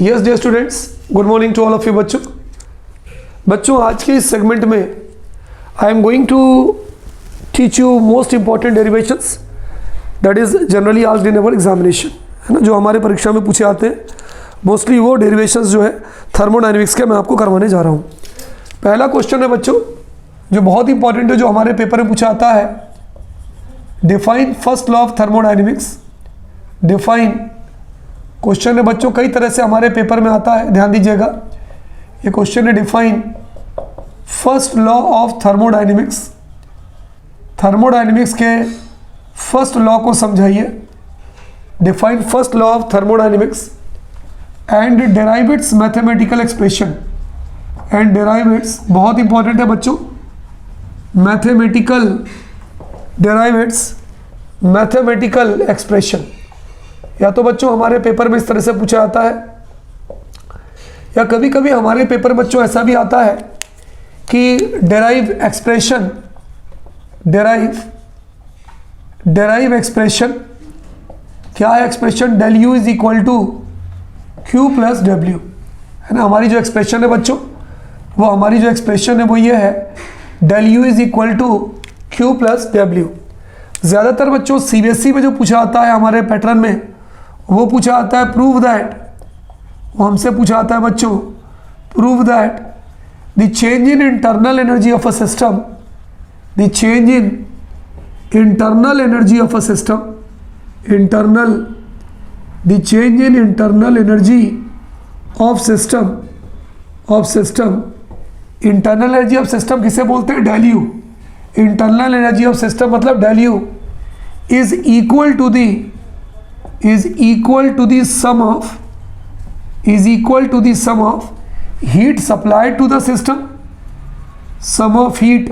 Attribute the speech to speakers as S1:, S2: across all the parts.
S1: Yes dear students, good morning to all of you बच्चों आज के इस सेगमेंट में I am going to teach you most important derivations that is generally asked in our examination, है ना, जो हमारे परीक्षा में पूछे आते हैं। मोस्टली वो डेरिवेशंस जो है थर्मोडायनेमिक्स के मैं आपको करवाने जा रहा हूँ। पहला क्वेश्चन है बच्चों जो बहुत इंपॉर्टेंट है, जो हमारे पेपर में पूछा आता है, define first law of thermodynamics. Define question है बच्चों, कई तरह से हमारे पेपर में आता है, ध्यान दीजिएगा। ये क्वेश्चन है define first law of thermodynamics. Thermodynamics के फर्स्ट लॉ को समझाइए। Define first law of thermodynamics and derive it's mathematical expression. And derive it's, बहुत इंपॉर्टेंट है बच्चों, mathematical, derive it's mathematical expression. या तो बच्चों हमारे पेपर में इस तरह से पूछा जाता है, या कभी कभी हमारे पेपर बच्चों ऐसा भी आता है कि डेराइव एक्सप्रेशन, डेराइव एक्सप्रेशन क्या है? Expression del U is equal to Q plus W, है ना। हमारी जो एक्सप्रेशन है बच्चों, वो हमारी जो एक्सप्रेशन है वो ये है, del U is equal to Q plus W. ज़्यादातर बच्चों सीबीएसई में जो पूछा आता है हमारे पैटर्न में, वो पूछा आता है प्रूव दैट, वो हमसे पूछा आता है बच्चों, prove that the change in internal energy of a system, the change in internal energy of a system, internal, the change in internal energy of system, of system. Internal energy of system किसे बोलते हैं? Del U. Internal energy of system मतलब del U is equal to the, is equal to the sum of, is equal to the sum of heat supplied to the system, sum of heat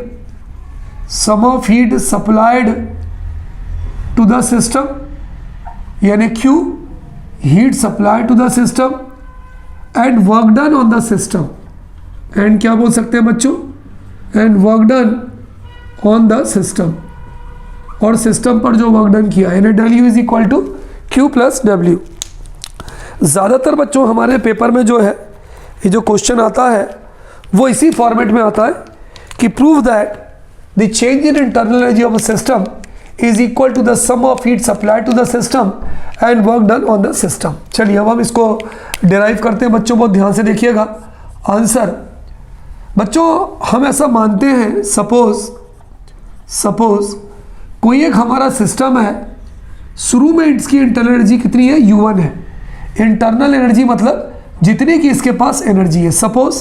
S1: supplied to the system, यानी Q, heat supplied to the system and work done on the system, and क्या बोल सकते हैं बच्चों? and work done on the system, और system पर जो work done किया, यानी del U is equal to Q plus W. ज़्यादातर बच्चों हमारे पेपर में जो है ये जो क्वेश्चन आता है वो इसी फॉर्मेट में आता है कि prove that the change in internal energy of a system is equal to the sum of heat supplied to the system and work done on the system. चलिए अब हम इसको डिराइव करते हैं बच्चों, बहुत ध्यान से देखिएगा आंसर। बच्चों हम ऐसा मानते हैं, सपोज कोई एक हमारा सिस्टम है, शुरू में इसकी इंटरनल एनर्जी कितनी है? U1 है। इंटरनल एनर्जी मतलब जितनी की इसके पास एनर्जी है। Suppose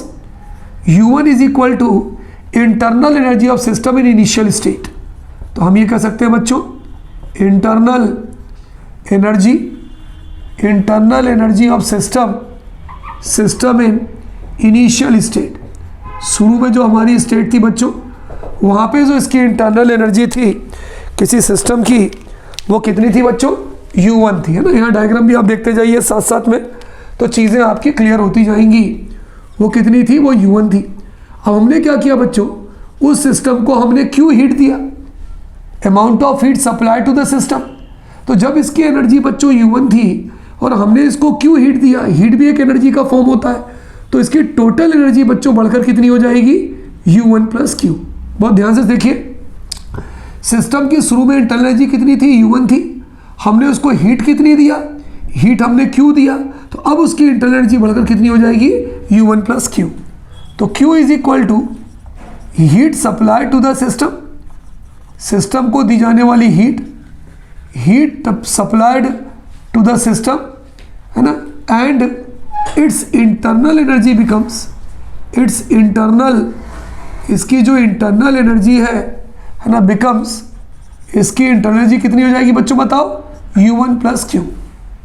S1: U1 is equal to internal energy of system in initial state, तो हम ये कह सकते हैं बच्चों internal energy of system in initial state. शुरू में जो हमारी स्टेट थी बच्चों, वहाँ पे जो इसकी इंटरनल एनर्जी थी किसी सिस्टम की, वो कितनी थी बच्चों? U1 थी, है ना। यहाँ डायग्राम भी आप देखते जाइए साथ साथ में, तो चीज़ें आपकी क्लियर होती जाएंगी। वो कितनी थी? वो U1 थी। अब हमने क्या किया बच्चों, उस सिस्टम को हमने Q हीट दिया, amount of heat supply to the system. तो जब इसकी एनर्जी बच्चों U1 थी और हमने इसको Q हीट दिया, हीट भी एक एनर्जी का फॉर्म होता है, तो इसकी टोटल एनर्जी बच्चों बढ़कर कितनी हो जाएगी? U1 plus Q। बहुत ध्यान से देखिए, सिस्टम की शुरू में इंटरनल एनर्जी कितनी थी? U1 थी। हमने उसको हीट कितनी दिया? हीट हमने Q दिया, तो अब उसकी इंटरनल एनर्जी बढ़कर कितनी हो जाएगी? U1 plus Q। तो Q is equal to heat supply to the system, system को दी जाने वाली heat supplied to the system, है ना, and its internal energy becomes, its internal, इसकी जो इंटरनल एनर्जी है ना, बिकम्स, इसकी इंटरनल एनर्जी कितनी हो जाएगी बच्चों बताओ? U1 plus Q।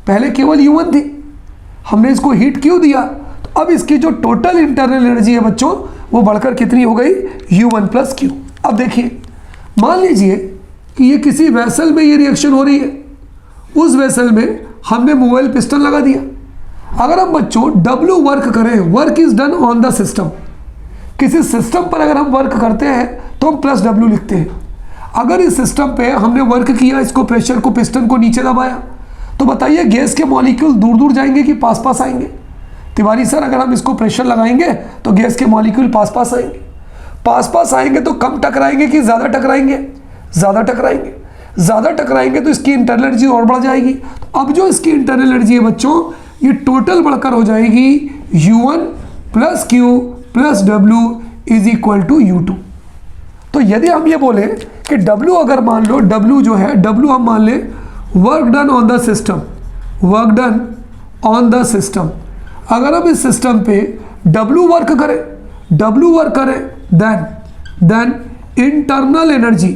S1: पहले केवल U1 थी, हमने इसको हीट Q दिया, तो अब इसकी जो टोटल इंटरनल एनर्जी है बच्चों, वो बढ़कर कितनी हो गई? U1 plus Q। अब देखिए, मान लीजिए कि ये किसी वेसल में ये रिएक्शन हो रही है, उस वेसल में हमने मोबाइल पिस्टन लगा दिया। अगर हम बच्चों W वर्क करें, work is done on the system, किसी सिस्टम पर अगर हम वर्क करते हैं तो हम प्लस W लिखते हैं। अगर इस सिस्टम पे हमने वर्क किया, इसको प्रेशर को, पिस्टन को नीचे दबाया, तो बताइए गैस के मॉलिक्यूल दूर दूर जाएंगे कि पास पास आएंगे? तिवारी सर अगर हम इसको प्रेशर लगाएंगे तो गैस के मॉलिक्यूल पास पास आएंगे, पास पास आएंगे तो कम टकराएंगे कि ज़्यादा टकराएंगे, ज़्यादा टकराएंगे, ज़्यादा टकराएंगे तो इसकी इंटरनल एनर्जी और बढ़ जाएगी। तो अब जो इसकी इंटरनल एनर्जी है बच्चों, ये टोटल बढ़कर हो जाएगी U1 plus Q plus W is equal to U2। तो यदि हम ये बोले कि W अगर मान लो W जो है, W हम मान ले work done on the system, work done on the system, अगर हम इस सिस्टम पे W वर्क करें, W वर्क करें देन इंटरनल एनर्जी,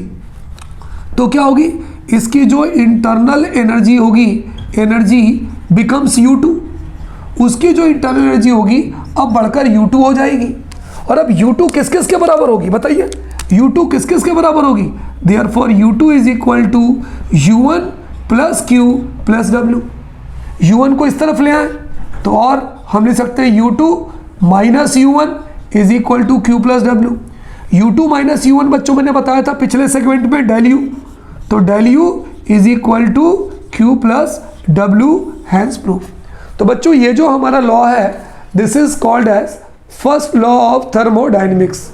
S1: तो क्या होगी, इसकी जो इंटरनल एनर्जी होगी, एनर्जी बिकम्स U2, उसकी जो इंटरनल एनर्जी होगी अब बढ़कर U2 हो जाएगी। और अब U2 किस किस के बराबर होगी बताइए, U2 किस किस के बराबर होगी, therefore U2 is equal to U1 plus Q plus W। U1 को इस तरफ ले आए तो और हम लिख सकते हैं U2 minus U1 is equal to Q plus W। U2 minus U1 बच्चों मैंने बताया था पिछले सेगमेंट में डेल U, तो del U is equal to Q plus W, hence proof. तो बच्चों ये जो हमारा लॉ है, this is called as first law of thermodynamics,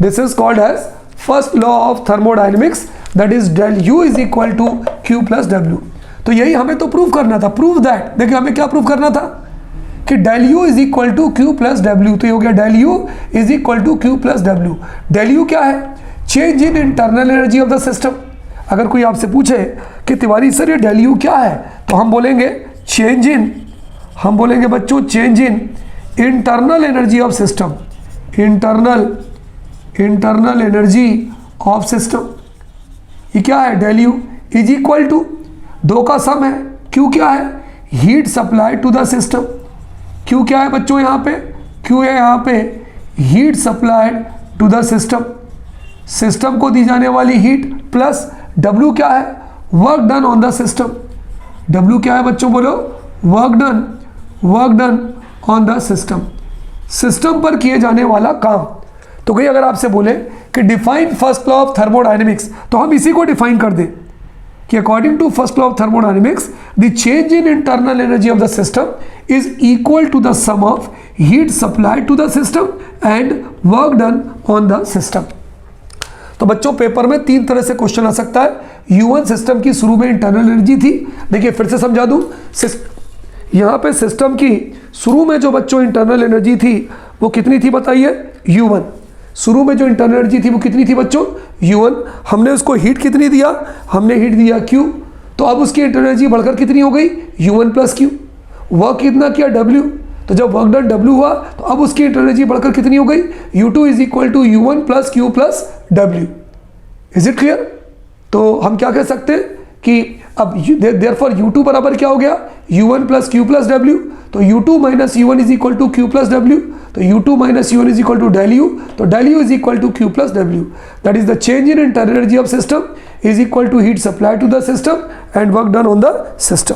S1: this is called as first law of thermodynamics, that is del U is equal to Q plus W। तो यही हमें तो प्रूव करना था, प्रूव दैट, देखिए हमें क्या प्रूव करना था कि del U is equal to Q plus W। तो ये हो गया del U is equal to Q plus W। Del U क्या है, change in internal energy of the system. अगर कोई आपसे पूछे कि तिवारी सर ये डेल U क्या है, तो हम बोलेंगे चेंज इन, हम बोलेंगे बच्चों change in internal energy of system, internal energy of system. ये क्या है, del U is equal to, दो का सम है, Q क्या है, heat supply to the system. Q क्या है बच्चों यहाँ पे, Q है यहाँ पे heat supplied to the system, system को दी जाने वाली हीट, प्लस W क्या है, work done on the system. W क्या है बच्चों बोलो, work done on the system, system पर किए जाने वाला काम। तो कोई अगर आपसे बोले कि define first law of thermodynamics, तो हम इसी को डिफाइन कर दें कि according to first law of thermodynamics the change in internal energy of the system is equal to the sum of heat supply to the system and work done on the system. तो बच्चों paper में तीन तरह से question आ सकता है। U1 system की शुरू में इंटरनल एनर्जी थी, देखिए फिर से समझा दूं, यहाँ पे सिस्टम की शुरू में जो बच्चों इंटरनल एनर्जी थी वो कितनी थी बताइए, U1। शुरू में जो इंटरनल एनर्जी थी वो कितनी थी बच्चों, U1। हमने उसको हीट कितनी दिया, हमने हीट दिया Q, तो अब उसकी इंटरनल एनर्जी बढ़कर कितनी हो गई, U1 प्लस Q। वर्क कितना किया, W, तो जब वर्क डन W हुआ तो अब उसकी इंटरनल एनर्जी बढ़कर कितनी हो गई, U2 is equal to U1 plus Q plus W। Is it clear. तो हम क्या कह सकते हैं कि अब देयरफॉर U2 बराबर क्या हो गया, U1 plus Q plus W। तो U2 minus U1 is equal to Q plus W, तो U2 minus U1 is equal to del U, तो del U is equal to Q plus W। That is the change in internal energy of system is equal to heat supply to the system and work done on the system.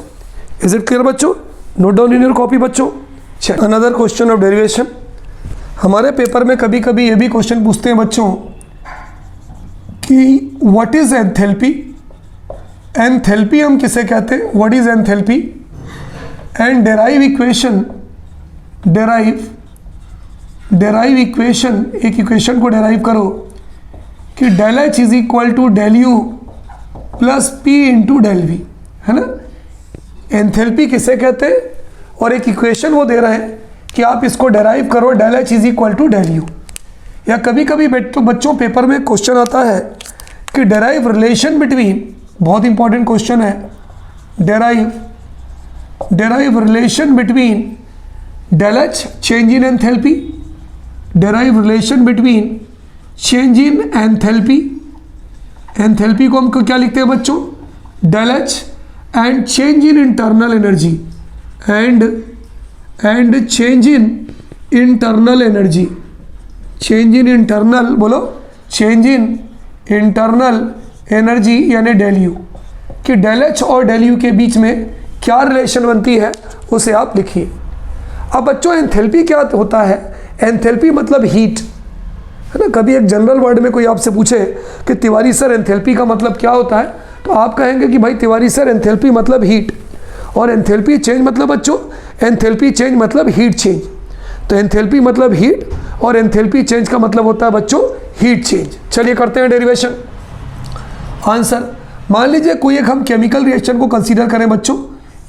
S1: Is it clear बच्चों, note down in your copy बच्चों। Check another question of derivation. हमारे paper में कभी कभी ये भी question पूछते हैं बच्चों कि व्हाट इज एंथैल्पी, एंथैल्पी हम किसे कहते हैं, what is enthalpy, and derive equation, derive equation, एक इक्वेशन को डेराइव करो कि del H is equal to del U plus P into del V, है ना। एंथैल्पी किसे कहते हैं, और एक इक्वेशन वो दे रहे हैं कि आप इसको डेराइव करो, del H is equal to del U. या कभी कभी बच्चों पेपर में क्वेश्चन आता है कि डेराइव रिलेशन बिटवीन, बहुत इंपॉर्टेंट क्वेश्चन है, derive relation between del H change in enthalpy, derive relation between change in enthalpy, enthalpy को हम क्या लिखते हैं बच्चों, del H and change in internal energy, and change in internal energy, change in internal, बोलो change in internal energy यानी del U, कि del H और डेल यू के बीच में क्या रिलेशन बनती है उसे आप लिखिए। अब बच्चों एंथैल्पी क्या होता है, एंथैल्पी मतलब हीट, है ना। कभी एक जनरल वर्ड में कोई आपसे पूछे कि तिवारी सर एंथैल्पी का मतलब क्या होता है, तो आप कहेंगे कि भाई तिवारी सर एंथैल्पी मतलब हीट, और एंथैल्पी चेंज मतलब बच्चों एंथैल्पी चेंज मतलब हीट चेंज, तो एंथैल्पी मतलब हीट और एंथैल्पी चेंज का मतलब होता है बच्चों हीट चेंज। चलिए करते हैं डेरिवेशन। आंसर, मान लीजिए कोई एक हम केमिकल रिएक्शन को कंसीडर करें बच्चों,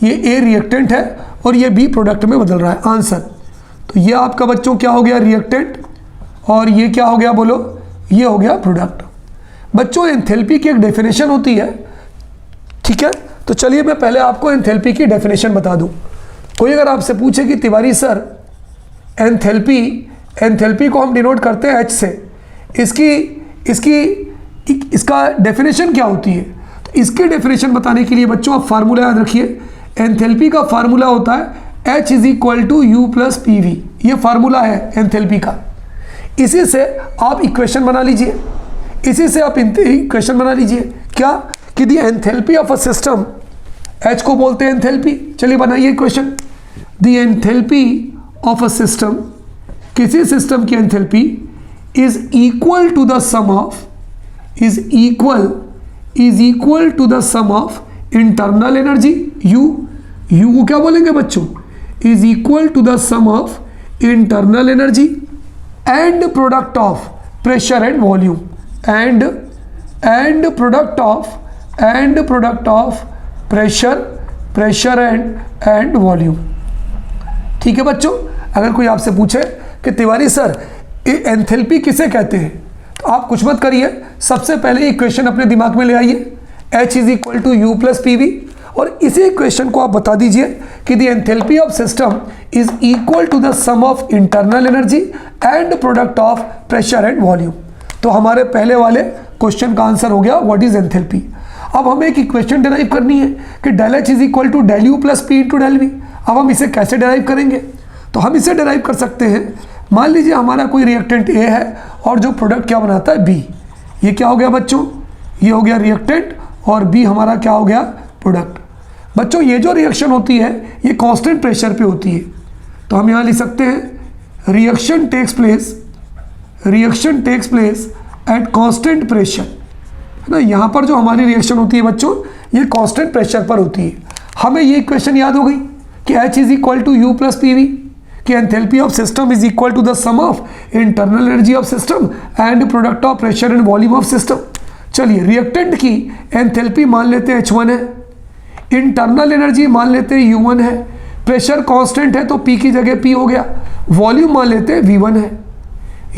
S1: ये ए रिएक्टेंट है और ये बी प्रोडक्ट में बदल रहा है। आंसर, तो ये आपका बच्चों क्या हो गया रिएक्टेंट और ये क्या हो गया बोलो, ये हो गया प्रोडक्ट। बच्चों एंथैल्पी की एक डेफिनेशन होती है, ठीक है, तो चलिए मैं पहले आपको एंथैल्पी की डेफिनेशन बता दूं। कोई अगर आपसे पूछे कि तिवारी सर एंथैल्पी को हम डिनोट करते हैं एच से, इसका डेफिनेशन क्या होती है, तो इसकी डेफिनेशन बताने के लिए बच्चों आप फार्मूला याद रखिए। एंथैल्पी का फार्मूला होता है H = U + PV, ये फार्मूला है एंथैल्पी का। इसी से आप इक्वेशन बना लीजिए, क्या कि the enthalpy of a system, H को बोलते हैं एंथैल्पी। चलिए बनाइए equation. The enthalpy of a system, किसी सिस्टम की enthalpy is equal to the sum of internal energy U को क्या बोलेंगे बच्चों, is equal to the sum of internal energy and product of pressure and volume, and product of pressure and volume. ठीक है बच्चों, अगर कोई आपसे पूछे कि तिवारी सर एंथैल्पी किसे कहते हैं, तो आप कुछ मत करिए, सबसे पहले इक्वेशन अपने दिमाग में ले आइए, H = U + PV, और इसी इक्वेशन को आप बता दीजिए कि the enthalpy of system is equal to the sum of internal energy and product of pressure and volume. तो हमारे पहले वाले क्वेश्चन का आंसर हो गया व्हाट इज एंथैल्पी। अब हमें एक इक्वेशन डिराइव करनी है कि ∇H = ∇U + P × ∇V। अब हम इसे कैसे डिराइव करेंगे, तो हम इसे डिराइव कर सकते हैं। मान लीजिए हमारा कोई रिएक्टेंट A है और जो प्रोडक्ट क्या बनाता है B, ये क्या हो गया बच्चों, ये हो गया रिएक्टेंट और B हमारा क्या हो गया प्रोडक्ट। बच्चों ये जो रिएक्शन होती है ये कांस्टेंट प्रेशर पे होती है, तो हम यहाँ लिख सकते हैं reaction takes place at constant pressure, है ना। यहाँ पर जो हमारी रिएक्शन होती है बच्चों ये कांस्टेंट प्रेशर पर होती है। हमें ये इक्वेशन याद हो गई कि H = U + PV, कि enthalpy of system is equal to the sum of internal energy of system and product of pressure and volume of system. चलिए रिएक्टेंट की एंथैल्पी मान लेते हैं H1 है, इंटरनल एनर्जी मान लेते हैं U1 है, प्रेशर कांस्टेंट है तो P की जगह P हो गया, वॉल्यूम मान लेते हैं V1 है।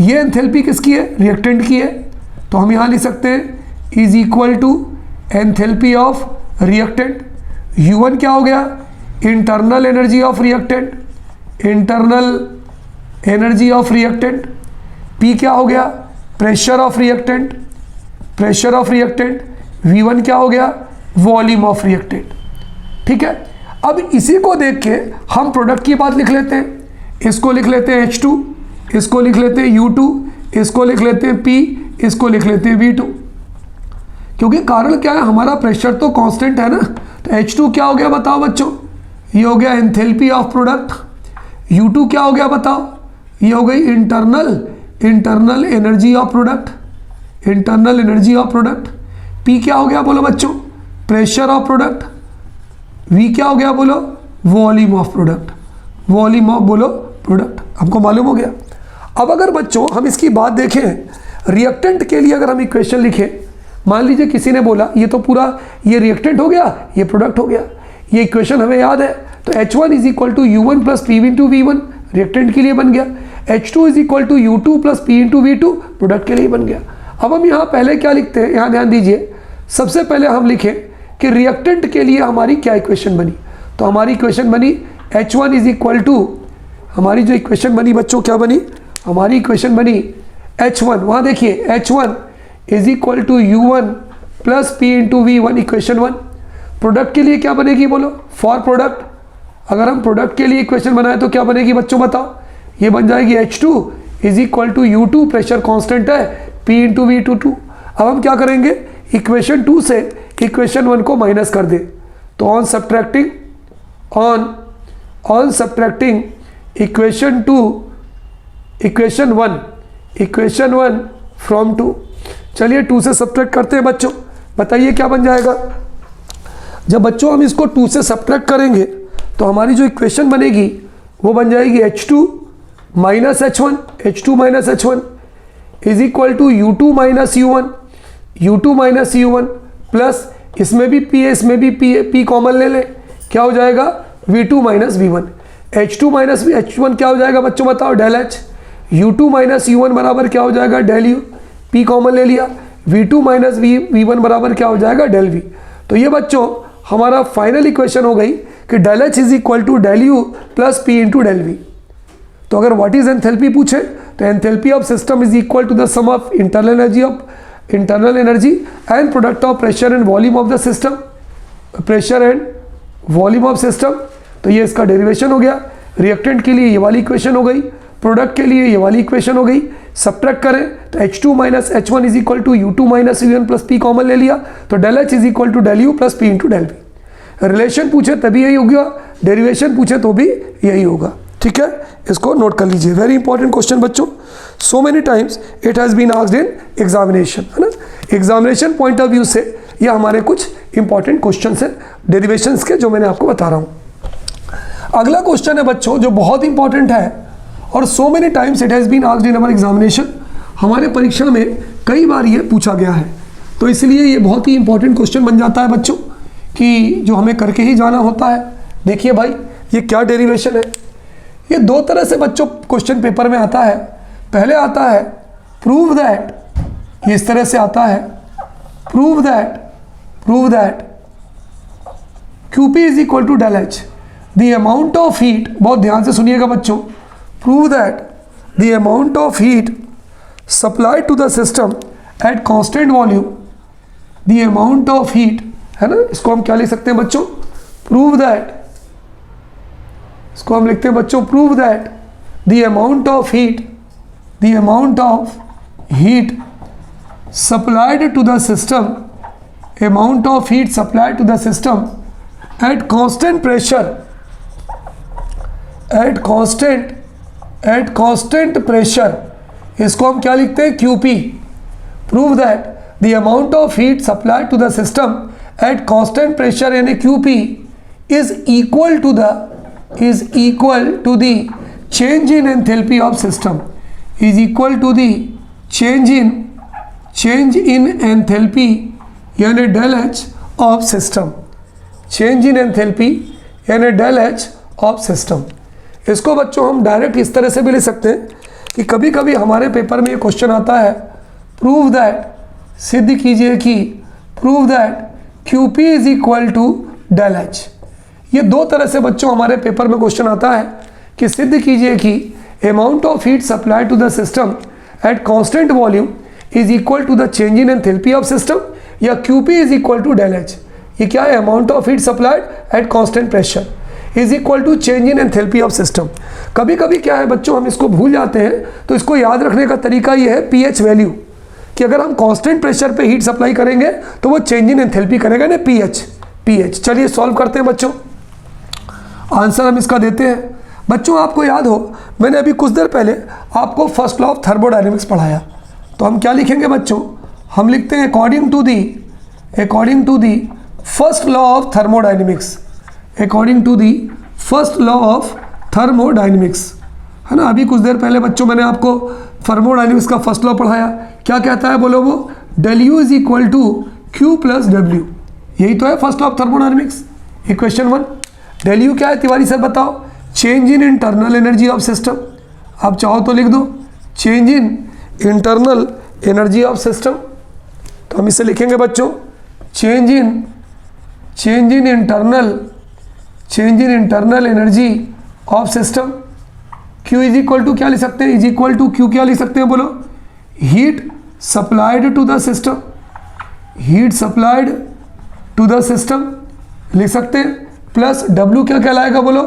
S1: ये एंथैल्पी किसकी है, रिएक्टेंट की है, तो हम यहाँ लिख सकते हैं is equal to enthalpy of reactant. U1 क्या हो गया, internal energy of reactant, P क्या हो गया, प्रेशर ऑफ रिएक्टेंट, V1 क्या हो गया, वॉल्यूम ऑफ रिएक्टेंट। ठीक है, अब इसी को देख के हम प्रोडक्ट की बात लिख लेते हैं, इसको लिख लेते हैं H2, इसको लिख लेते हैं U2, इसको लिख लेते हैं P, इसको लिख लेते हैं V2। क्योंकि कारण क्या है, हमारा प्रेशर तो कांस्टेंट है ना, तो H2 क्या हो गया बताओ बच्चों, ये हो गया एंथैल्पी ऑफ प्रोडक्ट। U2 क्या हो गया बताओ, ये हो गई internal energy of product. P क्या हो गया बोलो बच्चों, प्रेशर ऑफ प्रोडक्ट। V क्या हो गया बोलो, वॉल्यूम ऑफ प्रोडक्ट। हमको मालूम हो गया। अब अगर बच्चों हम इसकी बात देखें, रिएक्टेंट के लिए अगर हम इक्वेशन लिखें, मान लीजिए किसी ने बोला ये तो पूरा ये रिएक्टेंट हो गया, ये प्रोडक्ट हो गया, ये इक्वेशन हमें याद है, तो H1 = U1 + PV × V1 reactant के लिए बन गया, H2 = U2 + P × V2 product के लिए बन गया। अब हम यहाँ पहले क्या लिखते हैं, यहाँ ध्यान दीजिए, सबसे पहले हम लिखें कि रिएक्टेंट के लिए हमारी क्या इक्वेशन बनी, तो हमारी इक्वेशन बनी H1 = हमारी जो इक्वेशन बनी बच्चों क्या बनी, हमारी इक्वेशन बनी H1, वहाँ देखिए H1 = U1 + P × V1 equation 1। Product के लिए क्या बनेगी बोलो, फॉर प्रोडक्ट अगर हम प्रोडक्ट के लिए इक्वेशन बनाए तो क्या बनेगी बच्चों बताओ, ये बन जाएगी H2 = U2, प्रेशर कांस्टेंट है, P × V2। अब हम क्या करेंगे, इक्वेशन 2 से इक्वेशन 1 को माइनस कर दे, तो on subtracting equation 2 equation 1 from 2। चलिए 2 से सब्ट्रैक्ट करते हैं बच्चों, बताइए क्या बन जाएगा। जब बच्चों हम इसको 2 से सब्ट्रैक्ट करेंगे तो हमारी जो इक्वेशन बनेगी वो बन जाएगी H2 minus H1, H2 minus H1 is equal to U2 minus U1, U2 minus U1 plus इसमें भी P है, इसमें भी P है, P कॉमन ले लें, क्या हो जाएगा V2 minus V1। H2 minus H1 क्या हो जाएगा बच्चों बताओ, del H। U2 minus U1 बराबर क्या हो जाएगा, डेल U। P कॉमन ले लिया, V2 माइनस V1 बराबर क्या हो जाएगा, डेल V। तो ये बच्चों हमारा फाइनल इक्वेशन हो गई कि del H is equal to del U plus P into del V। तो अगर व्हाट इज एंथैल्पी पूछे तो enthalpy of system is equal to the sum of internal energy and product of pressure and volume of the system, pressure and volume of system. तो ये इसका derivation हो गया। Reactant के लिए ये वाली इक्वेशन हो गई, प्रोडक्ट के लिए ये वाली इक्वेशन हो गई। सब्ट्रैक्ट करें तो H2 minus H1 is equal to U2 minus U1 plus P common ले लिया, तो del H is equal to del U plus P into del V। Relation पूछे तभी यही होगा, डेरिवेशन पूछे तो भी यही होगा। ठीक है, इसको नोट कर लीजिए, वेरी इंपॉर्टेंट क्वेश्चन बच्चों। So many times it has been asked in examination, है ना। एग्जामिनेशन पॉइंट ऑफ व्यू से ये हमारे कुछ इंपॉर्टेंट क्वेश्चन हैं डेरिवेशंस के, जो मैंने आपको बता रहा हूँ। अगला क्वेश्चन है बच्चों जो बहुत इंपॉर्टेंट है और so many times it has been asked in our examination, हमारे परीक्षा में कई बार ये पूछा गया है, तो इसलिए ये बहुत ही इंपॉर्टेंट क्वेश्चन बन जाता है बच्चों कि जो हमें करके ही जाना होता है। देखिए भाई ये क्या डेरिवेशन है, ये दो तरह से बच्चों क्वेश्चन पेपर में आता है। पहले आता है प्रूव दैट, ये इस तरह से आता है, prove that QP is equal to del H, the amount of heat, बहुत ध्यान से सुनिएगा बच्चों, prove that the amount of heat supplied to the system at constant volume, the amount of heat, है ना, इसको हम क्या लिख सकते हैं बच्चों, प्रूव दैट, इसको हम लिखते हैं बच्चों prove that the amount of heat supplied to the system, amount of heat supplied to the system at constant pressure, at constant pressure, इसको हम क्या लिखते हैं QP। Prove that the amount of heat supplied to the system at constant pressure यानी QP is equal to the change in enthalpy of system, is equal to the change in enthalpy यानी del H of system, change in enthalpy यानी del H of system। इसको बच्चों हम direct इस तरह से भी लिख सकते हैं कि कभी कभी हमारे पेपर में ये क्वेश्चन आता है, प्रूव दैट, सिद्ध कीजिए कि, prove that QP is equal to del H। ये दो तरह से बच्चों हमारे पेपर में क्वेश्चन आता है कि सिद्ध कीजिए कि amount of heat supply to the system at constant volume is equal to the change in enthalpy of system, या QP is equal to del H। ये क्या है, amount of heat supplied at constant pressure is equal to change in enthalpy of system. कभी कभी क्या है बच्चों हम इसको भूल जाते हैं, तो इसको याद रखने का तरीका ये है pH वैल्यू, कि अगर हम कांस्टेंट प्रेशर पे हीट सप्लाई करेंगे तो वो चेंज इन एंथैल्पी करेगा ना, pH। चलिए सॉल्व करते हैं बच्चों, आंसर हम इसका देते हैं। बच्चों आपको याद हो मैंने अभी कुछ देर पहले आपको फर्स्ट लॉ ऑफ थर्मोडायनेमिक्स पढ़ाया, तो हम क्या लिखेंगे बच्चों, हम लिखते हैं according to the first law of thermodynamics, according to the first law of thermodynamics, है ना। अभी कुछ देर पहले बच्चों मैंने आपको थर्मोडायनेमिक्स का फर्स्ट लॉ पढ़ाया, क्या कहता है बोलो, वो del U is equal to Q plus W, यही तो है first law of thermodynamics. Equation 1, del U क्या है तिवारी सर बताओ, change in internal energy of system, आप चाहो तो लिख दो change in internal energy of system, तो हम इसे लिखेंगे बच्चों change in internal energy of system. Q is equal to क्या लिख सकते हैं, इज इक्वल टू Q क्या लिख सकते हैं बोलो, heat supplied to the system, heat supplied to the system लिख सकते हैं, प्लस W क्या कहलाएगा बोलो,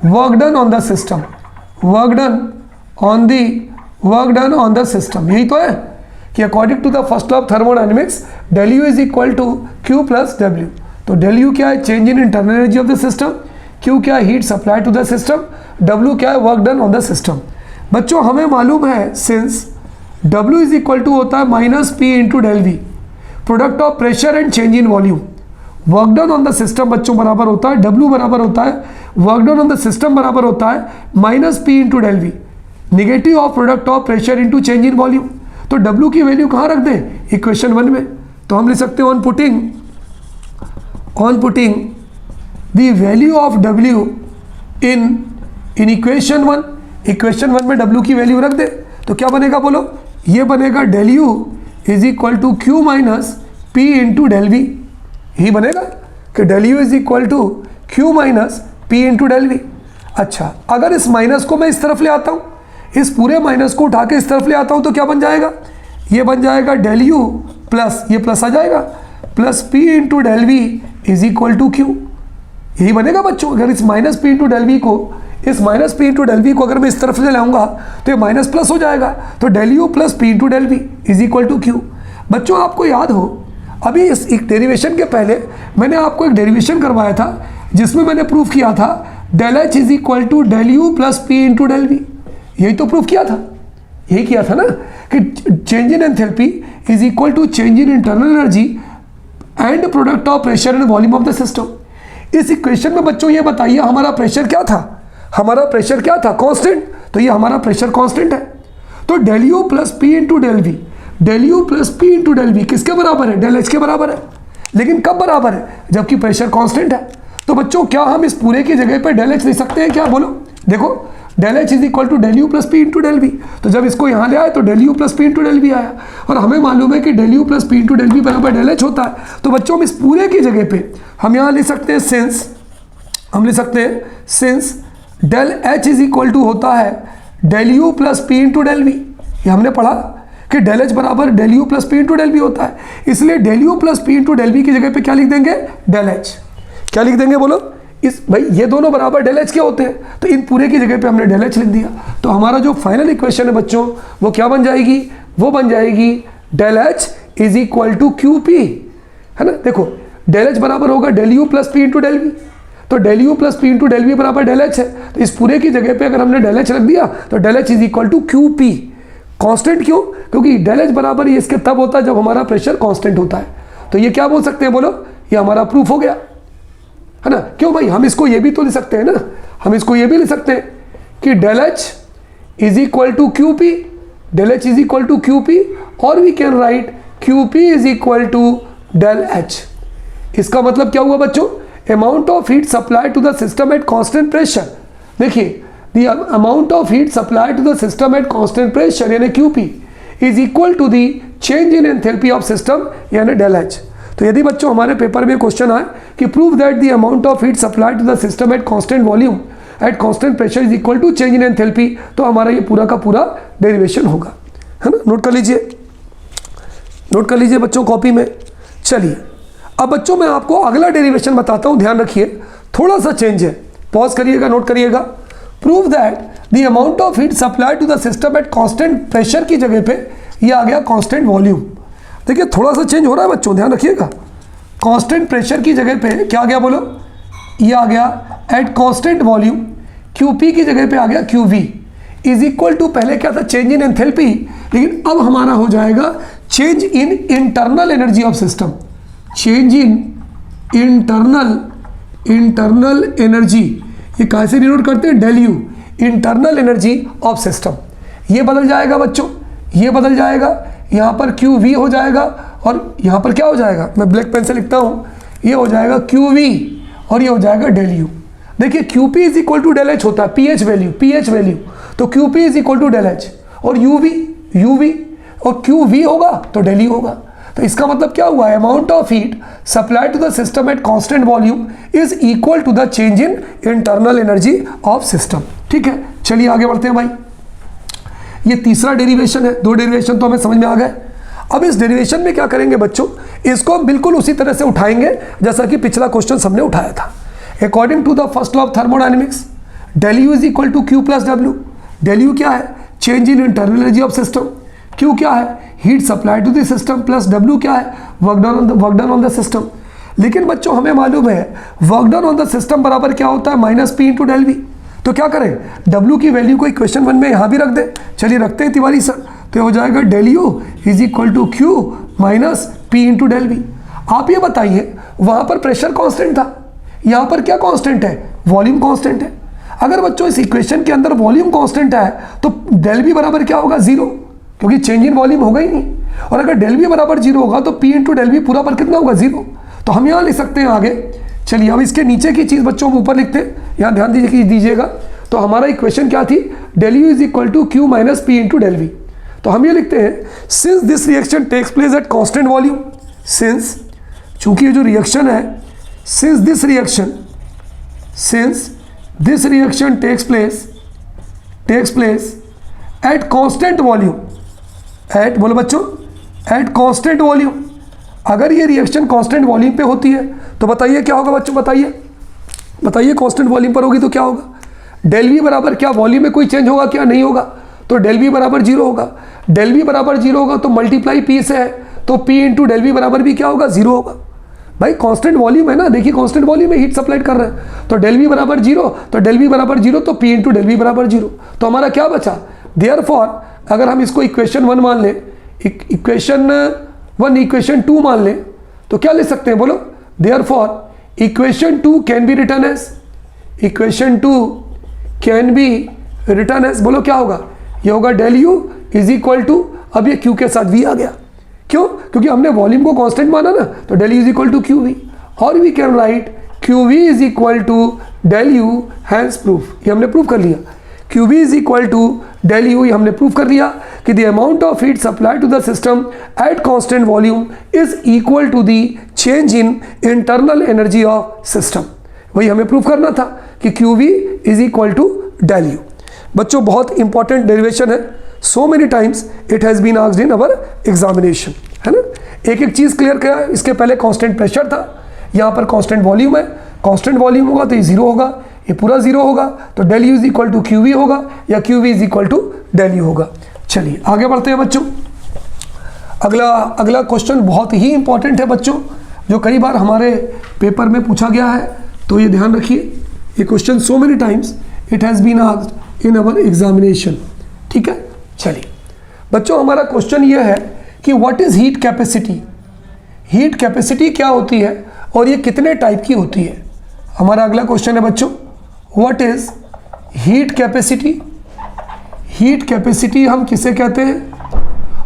S1: work done on the system, work done on the system. यही तो है कि according to the first law of thermodynamics del U is equal to Q plus W। तो डेल U क्या है, change in internal energy of the system, Q क्या है, heat supply to the system, W क्या है, work done on the system. बच्चों हमें मालूम है since W is equal to होता है minus P into del V, product of pressure and change in volume, work done on the system बच्चों बराबर होता है W बराबर होता है work done on the system बराबर होता है minus P into del V, negative of product of pressure into change in volume. तो W की वैल्यू कहाँ रख दें, इक्वेशन 1 में। तो हम लिख सकते हैं on putting the value of W in equation 1, equation 1 में W की वैल्यू रख दे तो क्या बनेगा बोलो, ये बनेगा del U is equal to Q minus P into del V. यही बनेगा कि del U is equal to Q minus P into del V. अच्छा, अगर इस माइनस को मैं इस तरफ ले आता हूँ, इस पूरे माइनस को उठा के इस तरफ ले आता हूँ तो क्या बन जाएगा, ये बन जाएगा del U प्लस ये प्लस आ जाएगा plus P into del V is equal to Q। यही बनेगा बच्चों। अगर इस minus P into del V को, इस minus P into del V को अगर मैं इस तरफ ले लाऊंगा तो ये माइनस प्लस हो जाएगा, तो del U plus P into del V is equal to Q। बच्चों आपको याद हो अभी इस एक डेरिवेशन के पहले मैंने आपको एक डेरिवेशन करवाया था जिसमें मैंने प्रूफ किया था del H is equal to del U plus P into del V. यही तो प्रूफ किया था, यही किया था ना कि change in enthalpy is equal to change in internal energy and product of pressure and volume of the system. इस इक्वेशन में बच्चों ये बताइए हमारा प्रेशर क्या था, हमारा प्रेशर क्या था, कांस्टेंट। तो ये हमारा प्रेशर कांस्टेंट है। तो del U plus P into del V, del U plus P into del V किसके बराबर है, del H के बराबर है। लेकिन कब बराबर है, जबकि प्रेशर कांस्टेंट है। तो बच्चों क्या हम इस पूरे की जगह पे del H लिख सकते हैं क्या, बोलो। देखो del H is equal to del U plus P into del V. तो जब इसको यहाँ ले आए तो del U plus P into del V आया, और हमें मालूम है कि del U plus P into del V बराबर del H होता है। तो बच्चों हम इस पूरे की जगह पे हम यहाँ लिख सकते हैं सिंस, हम लिख सकते हैं since del H is equal to होता है del U plus P into del V. ये हमने पढ़ा कि del H बराबर del U plus P into del V होता है, इसलिए del U plus P into del V की जगह पे क्या लिख देंगे, del H। क्या लिख देंगे बोलो, इस भाई ये दोनों बराबर del H के होते हैं, तो इन पूरे की जगह पे हमने del H लिख दिया। तो हमारा जो फाइनल इक्वेशन है बच्चों वो क्या बन जाएगी, वो बन जाएगी del H is equal to QP, है ना। देखो del H बराबर होगा del U plus P into del V. तो del U plus P into del V बराबर del H है, तो इस पूरे की जगह पे अगर हमने del H रख दिया तो del H is equal to QP। Constant क्यों, क्योंकि del H बराबर ये इसके तब होता है जब हमारा प्रेशर कांस्टेंट होता है। तो ये क्या बोल सकते हैं बोलो, ये हमारा प्रूफ हो गया, है ना। क्यों भाई, हम इसको ये भी तो लिख सकते हैं ना, हम इसको ये भी लिख सकते हैं कि del H is equal to QP, del H is equal to QP, और we can write QP is equal to del H। इसका मतलब क्या हुआ बच्चों, amount of heat supply to the system at constant pressure. देखिए the amount of heat supply to the system at constant pressure यानी QP is equal to the change in enthalpy of system यानी del H। तो यदि बच्चों हमारे paper में question आए कि prove that the amount of heat supply to the system at constant volume at constant pressure is equal to change in enthalpy, तो हमारा ये पूरा का पूरा डेरिवेशन होगा, है ना। नोट कर लीजिए, नोट कर लीजिए बच्चों कॉपी में। चलिए अब बच्चों मैं आपको अगला डेरिवेशन बताता हूँ, ध्यान रखिए थोड़ा सा चेंज है, पॉज करिएगा, नोट करिएगा। Prove that the amount of heat supply to the system at constant pressure की जगह पे ये आ गया कांस्टेंट वॉल्यूम। देखिए थोड़ा सा चेंज हो रहा है बच्चों, ध्यान रखिएगा। कांस्टेंट प्रेशर की जगह पे क्या आ गया बोलो, ये आ गया एट कांस्टेंट वॉल्यूम, QP की जगह पे आ गया QV इज इक्वल टू, पहले क्या था चेंज इन एंथैल्पी, लेकिन अब हमारा हो जाएगा change in internal energy of system, change in internal energy. ये कैसे डिनोट करते हैं, del U, internal energy of system. ये बदल जाएगा बच्चों, ये बदल जाएगा, यहाँ पर QV हो जाएगा, और यहाँ पर क्या हो जाएगा, मैं ब्लैक पेन से लिखता हूँ, ये हो जाएगा QV और ये हो जाएगा del U। देखिए QP is equal to del H होता है, pH वैल्यू, तो QP is equal to del H, और UV और QV होगा तो del U होगा। तो इसका मतलब क्या हुआ, amount of heat supply to the system at constant volume is equal to the change in internal energy of system. ठीक है, चलिए आगे बढ़ते हैं भाई। ये तीसरा डेरिवेशन है, दो डेरिवेशन तो हमें समझ में आ गए। अब इस डेरिवेशन में क्या करेंगे बच्चों, इसको हम बिल्कुल उसी तरह से उठाएंगे जैसा कि पिछला क्वेश्चन हमने उठाया था। According to the first law of thermodynamics, del U is equal to Q plus W। del U क्या है, change in internal energy of system. Q क्या है, heat supply to the system, plus W क्या है, work done on the system. लेकिन बच्चों हमें मालूम है work done on the system बराबर क्या होता है, minus P into del V. तो क्या करें, W की वैल्यू को इक्वेशन 1 में यहाँ भी रख दें। चलिए रखते हैं तिवारी सर, तो हो जाएगा del U is equal to Q minus P into del V. आप ये बताइए वहाँ पर प्रेशर कांस्टेंट था, यहाँ पर क्या कांस्टेंट है, वॉल्यूम कांस्टेंट है। अगर बच्चों इस इक्वेशन के अंदर वॉल्यूम कांस्टेंट है तो डेल वी बराबर क्या होगा, जीरो, क्योंकि चेंज इन वॉल्यूम होगा ही नहीं। और अगर डेल वी बराबर जीरो होगा तो पी इंटू डेल वी पूरा पर कितना होगा, जीरो। तो हम यहाँ लिख सकते हैं आगे। चलिए अब इसके नीचे की चीज़ बच्चों हम ऊपर लिखते हैं, यहाँ ध्यान दीजिएगा। तो हमारा इक्वेशन क्या थी, del U is equal to Q minus P into del V. तो हम ये लिखते हैं since this reaction takes place at constant volume, since, चूंकि ये जो रिएक्शन है, since this reaction takes place at constant volume, at बोलो बच्चों, एट कांस्टेंट वॉल्यूम। अगर ये रिएक्शन कांस्टेंट वॉल्यूम पे होती है तो बताइए क्या होगा बच्चों, बताइए कांस्टेंट वॉल्यूम पर होगी तो क्या होगा, डेल वी बराबर क्या, वॉल्यूम में कोई चेंज होगा क्या, नहीं होगा, तो डेल वी बराबर जीरो होगा। डेल वी बराबर जीरो होगा तो मल्टीप्लाई पी से है, तो पी इंटू डेल वी बराबर भी क्या होगा, जीरो होगा। भाई कांस्टेंट वॉल्यूम है ना, देखिए कांस्टेंट वॉल्यूम में हीट सप्लाइड कर रहे हैं, तो डेल वी बराबर जीरो, तो डेल वी बराबर जीरो, तो पी इंटू डेल वी बराबर जीरो। तो हमारा क्या बचा, देयरफॉर अगर हम इसको इक्वेशन 1 मान लें, इक्वेशन 1 इक्वेशन 2 मान लें, तो क्या ले सकते हैं बोलो, therefore equation 2 can be written as, equation 2 can be written as, बोलो क्या होगा, ये होगा del U is equal to, अब ये क्यू के साथ वी आ गया, क्यों, क्योंकि हमने वॉल्यूम को कांस्टेंट माना ना, तो del U is equal to Q V, और we can write Q V is equal to del U, hence proof, ये हमने प्रूव कर लिया। Q V is equal to del U, ये हमने प्रूव कर लिया कि the amount of heat supply to the system at constant volume is equal to the change in internal energy of system. वही हमें प्रूव करना था कि Q V is equal to del U. बच्चों बहुत इंपॉर्टेंट डेरिवेशन है, so many times it has been asked in our examination, है ना। एक एक चीज़ क्लियर किया, इसके पहले कांस्टेंट प्रेशर था, यहाँ पर कांस्टेंट वॉल्यूम है, कांस्टेंट वॉल्यूम होगा तो ये जीरो होगा, ये पूरा जीरो होगा, तो del U is equal to Q V होगा, या Q V is equal to del U होगा। चलिए आगे बढ़ते हैं बच्चों। अगला क्वेश्चन बहुत ही इंपॉर्टेंट है बच्चों, जो कई बार हमारे पेपर में पूछा गया है, तो ये ध्यान रखिए, ये question so many times it has been asked in our examination, ठीक है। चलिए बच्चों, हमारा क्वेश्चन ये है कि what is heat capacity, heat capacity क्या होती है और ये कितने टाइप की होती है। हमारा अगला क्वेश्चन है बच्चों, what is heat capacity, heat capacity हम किसे कहते हैं,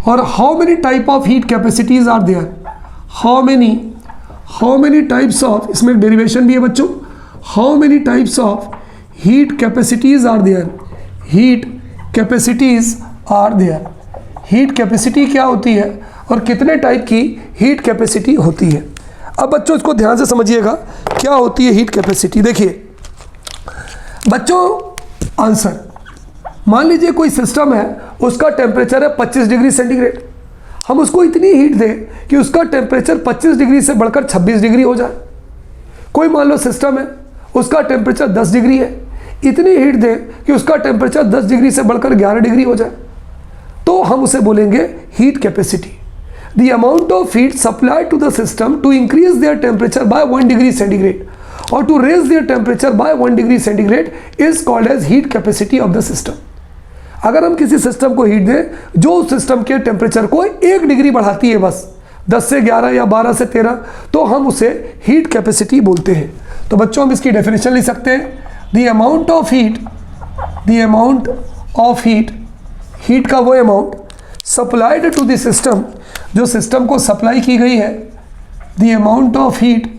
S1: और how many type of heat capacities are there, how many types of, इसमें एक डेरिवेशन भी है बच्चों, how many types of heat capacities are there, heat capacities are there, heat capacity क्या होती है और कितने टाइप की हीट कैपेसिटी होती है। अब बच्चों इसको ध्यान से समझिएगा, क्या होती है हीट कैपेसिटी। देखिए बच्चों, आंसर, मान लीजिए कोई सिस्टम है, उसका टेम्परेचर है 25 डिग्री सेंटीग्रेड, हम उसको इतनी हीट दें कि उसका टेम्परेचर 25 डिग्री से बढ़कर 26 डिग्री हो जाए। कोई मान लो सिस्टम है, उसका टेम्परेचर 10 डिग्री है, इतनी हीट दें कि उसका टेम्परेचर 10 डिग्री से बढ़कर 11 डिग्री हो जाए, तो हम उसे बोलेंगे heat capacity. The amount of heat supplied to the system to increase their temperature by 1 degree centigrade और to raise their temperature by 1 degree centigrade is called as heat capacity of the system. अगर हम किसी system को heat दें जो उस system के temperature को 1 डिग्री बढ़ाती है, बस 10 से 11 या 12 से 13, तो हम उसे हीट कैपेसिटी बोलते हैं। तो बच्चों हम इसकी डेफिनेशन लिख सकते हैं, the amount of heat, heat का वो amount supplied to the system, जो सिस्टम को सप्लाई की गई है, the amount of heat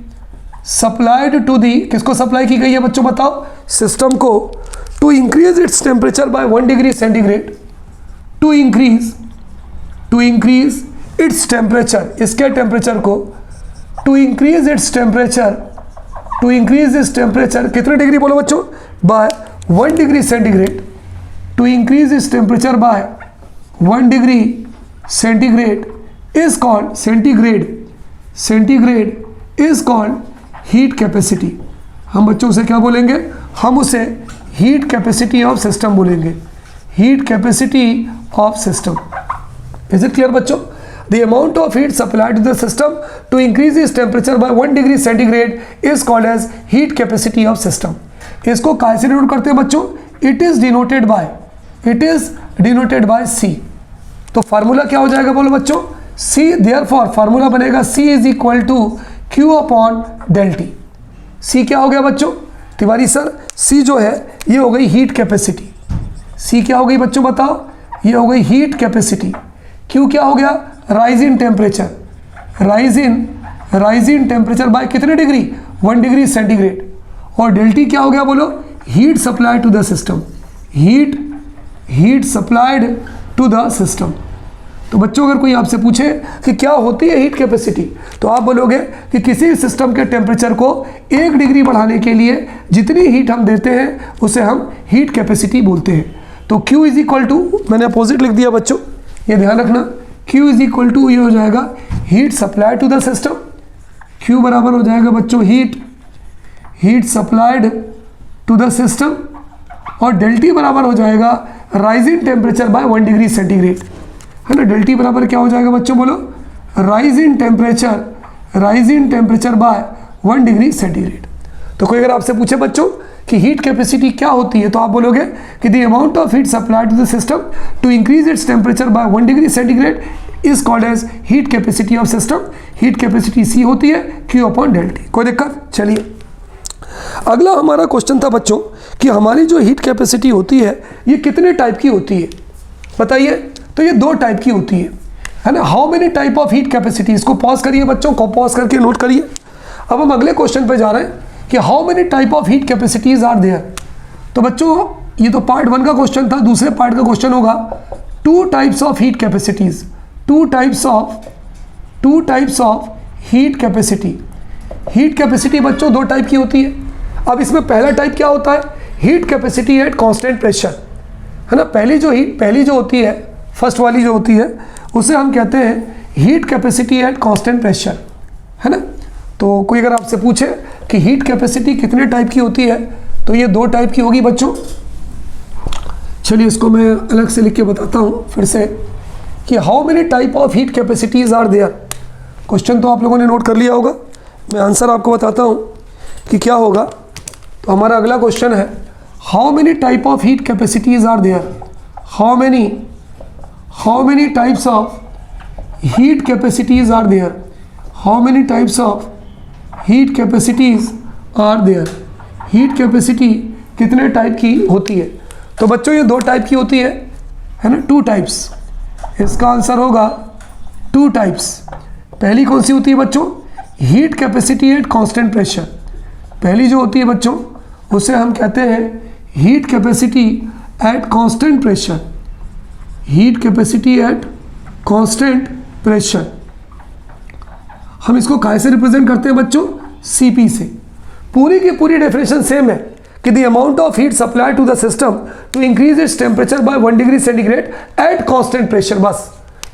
S1: supplied to the, किसको सप्लाई की गई है बच्चों बताओ, सिस्टम को, to increase its temperature by 1 degree centigrade, to increase its temperature, इसके टेम्परेचर को, टू इंक्रीज इट्स टेम्परेचर कितने डिग्री बोलो बच्चों, by 1 degree centigrade, to increase its temperature by 1 degree centigrade is called, centigrade is called heat capacity. हम बच्चों से क्या बोलेंगे, हम उसे हीट कैपेसिटी ऑफ सिस्टम बोलेंगे, heat capacity of system. Is it clear बच्चों? The amount of heat supplied to the system to increase its temperature by 1 degree centigrade is called as heat capacity of system. इसको कैसे denote करते हैं बच्चों, it is denoted by C. तो formula क्या हो जाएगा बोलो बच्चों, सी, देयरफॉर फार्मूला बनेगा C is equal to Q upon del T. C क्या हो गया बच्चों, तिवारी सर सी जो है ये हो गई हीट कैपेसिटी। सी क्या हो गई बच्चों बताओ? ये हो गई हीट कैपेसिटी। क्यू क्या हो गया? Rise in temperature. Rise in temperature by कितने डिग्री? 1 डिग्री सेंटीग्रेड। और डेल्टी क्या हो गया बोलो? Heat supplied to the system. Heat supplied to the system. तो बच्चों अगर कोई आपसे पूछे कि क्या होती है हीट कैपेसिटी, तो आप बोलोगे कि किसी सिस्टम के टेम्परेचर को 1 डिग्री बढ़ाने के लिए जितनी हीट हम देते हैं उसे हम हीट कैपेसिटी बोलते हैं। तो Q इज इक्वल टू, मैंने अपोजिट लिख दिया बच्चों, ये ध्यान रखना, Q इज इक्वल टू ये हो जाएगा heat supply to the system. Q बराबर हो जाएगा बच्चों heat supplied to the system, और डेल्टी बराबर हो जाएगा rise in temperature by 1 degree centigrade, है ना। डेल्टी बराबर क्या हो जाएगा बच्चों बोलो? Rise in temperature by 1 degree centigrade. तो कोई अगर आपसे पूछे बच्चों कि हीट कैपेसिटी क्या होती है, तो आप बोलोगे कि the amount of heat supplied to the system to increase its temperature by 1 degree centigrade is called as heat capacity of system. Heat capacity C होती है Q अपॉन डेल्टी। कोई दिक्कत? चलिए अगला हमारा क्वेश्चन था बच्चों कि हमारी जो हीट कैपेसिटी होती है ये कितने टाइप की होती है बताइए? तो ये 2 टाइप की होती है ना। How many type of heat capacity? इसको पॉज करिए बच्चों, को पॉज करके नोट करिए। अब हम अगले क्वेश्चन पे जा रहे हैं कि how many type of heat capacities are there. तो बच्चों ये तो पार्ट 1 का क्वेश्चन था, दूसरे पार्ट का क्वेश्चन होगा 2 types of heat capacities. 2 types of heat capacity. Heat capacity बच्चों 2 टाइप की होती है। अब इसमें पहला टाइप क्या होता है? Heat capacity at constant pressure, है ना। पहली जो होती है, फर्स्ट वाली जो होती है, उसे हम कहते हैं heat capacity at constant pressure, है ना। तो कोई अगर आपसे पूछे कि हीट कैपेसिटी कितने टाइप की होती है, तो ये 2 टाइप की होगी बच्चों। चलिए इसको मैं अलग से लिख के बताता हूँ फिर से कि how many type of heat capacities are there. Question तो आप लोगों ने नोट कर लिया होगा, मैं आंसर आपको बताता हूँ कि क्या होगा। तो हमारा अगला क्वेश्चन है how many type of heat capacities are there. How many types of heat capacities are there. How many types of heat capacities are there. Heat capacity कितने टाइप की होती है? तो बच्चों ये 2 टाइप की होती है ना, 2 टाइप्स। इसका आंसर होगा 2 टाइप्स। पहली कौन सी होती है बच्चों? Heat capacity at constant pressure. पहली जो होती है बच्चों उसे हम कहते हैं heat capacity at constant pressure. Heat capacity at constant pressure. हम इसको कैसे रिप्रेजेंट करते हैं बच्चों? Cp से। पूरी की पूरी डेफिनेशन सेम है कि the amount of heat supply to the system to increase its temperature by 1 degree centigrade at constant pressure, बस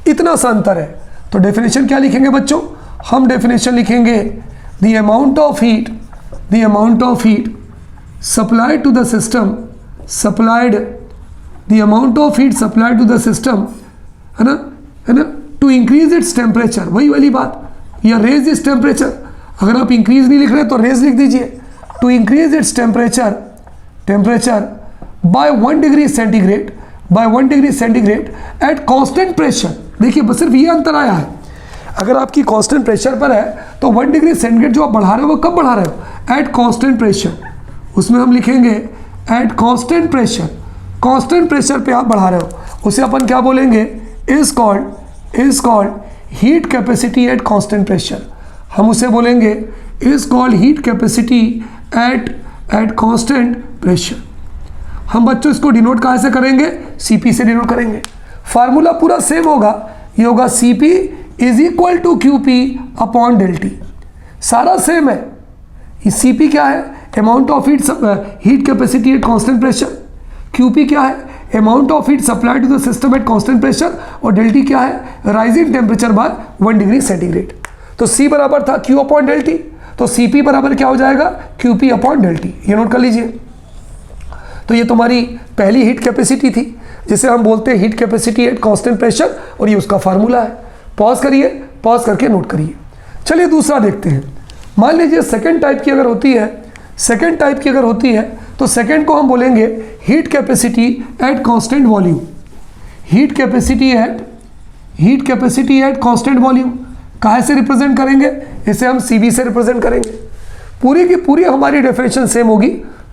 S1: इतना सा अंतर है। तो डेफिनेशन क्या लिखेंगे बच्चों? हम डेफिनेशन लिखेंगे the amount of heat supplied to the system, the amount of heat supplied to the system, है ना, टू इंक्रीज इट्स टेम्परेचर, वही वाली बात, या रेज इट्स टेम्परेचर। अगर आप इंक्रीज नहीं लिख रहे तो रेज लिख दीजिए। To increase its temperature by 1 degree centigrade at constant pressure. देखिए बस सिर्फ ये अंतर आया है। अगर आपकी कांस्टेंट प्रेशर पर है तो 1 डिग्री सेंटीग्रेड जो आप बढ़ा रहे हो वो कब बढ़ा रहे हो? Eight constant pressure. उसमें हम लिखेंगे eight constant pressure. Constant pressure पे आप बढ़ा रहे हो, उसे अपन क्या बोलेंगे? Is called heat capacity at constant pressure. हम उसे बोलेंगे is called heat capacity at constant pressure. हम बच्चों इसको डिनोट कहाँ से करेंगे? Cp से डिनोट करेंगे। फार्मूला पूरा सेम होगा, ये होगा Cp is equal to QP upon del T. सारा सेम है। ये Cp क्या है? Amount of heat capacity at constant pressure. QP क्या है? Amount of heat supply to the system at constant pressure. और डेल्टी क्या है? Rising temperature by 1 degree centigrade. तो C बराबर था Q अपॉन डेल्टी, तो Cp बराबर क्या हो जाएगा? QP upon del T. ये नोट कर लीजिए। तो ये तुम्हारी पहली हीट कैपेसिटी थी जिसे हम बोलते हैं heat capacity at constant pressure, और ये उसका फार्मूला है। पॉज करिए, पॉज करके नोट करिए। चलिए दूसरा देखते हैं। मान लीजिए सेकेंड टाइप की अगर होती है, तो सेकेंड को हम बोलेंगे heat capacity at constant volume. Heat capacity at constant volume कहाँ से रिप्रेजेंट करेंगे? इसे हम Cv से रिप्रेजेंट करेंगे। पूरी की पूरी हमारी डेफिनेशन सेम होगी,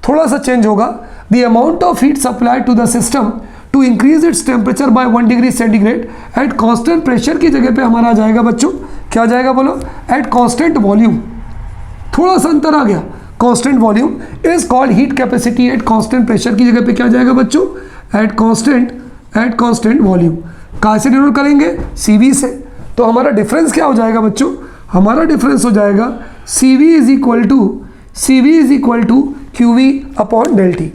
S1: थोड़ा सा चेंज होगा। The amount of heat supply to the system to increase its temperature by 1 degree centigrade at constant pressure की जगह पे हमारा आ जाएगा बच्चों, क्या आ जाएगा बोलो, एट कांस्टेंट वॉल्यूम। थोड़ा सा अंतर आ गया, constant volume is called heat capacity at constant pressure की जगह पे क्या आ जाएगा बच्चों, एट कांस्टेंट वॉल्यूम। कहाँ से डिनोट करेंगे, CV से। तो हमारा डिफरेंस क्या हो जाएगा बच्चों, हमारा डिफरेंस हो जाएगा CV is equal to QV upon del T.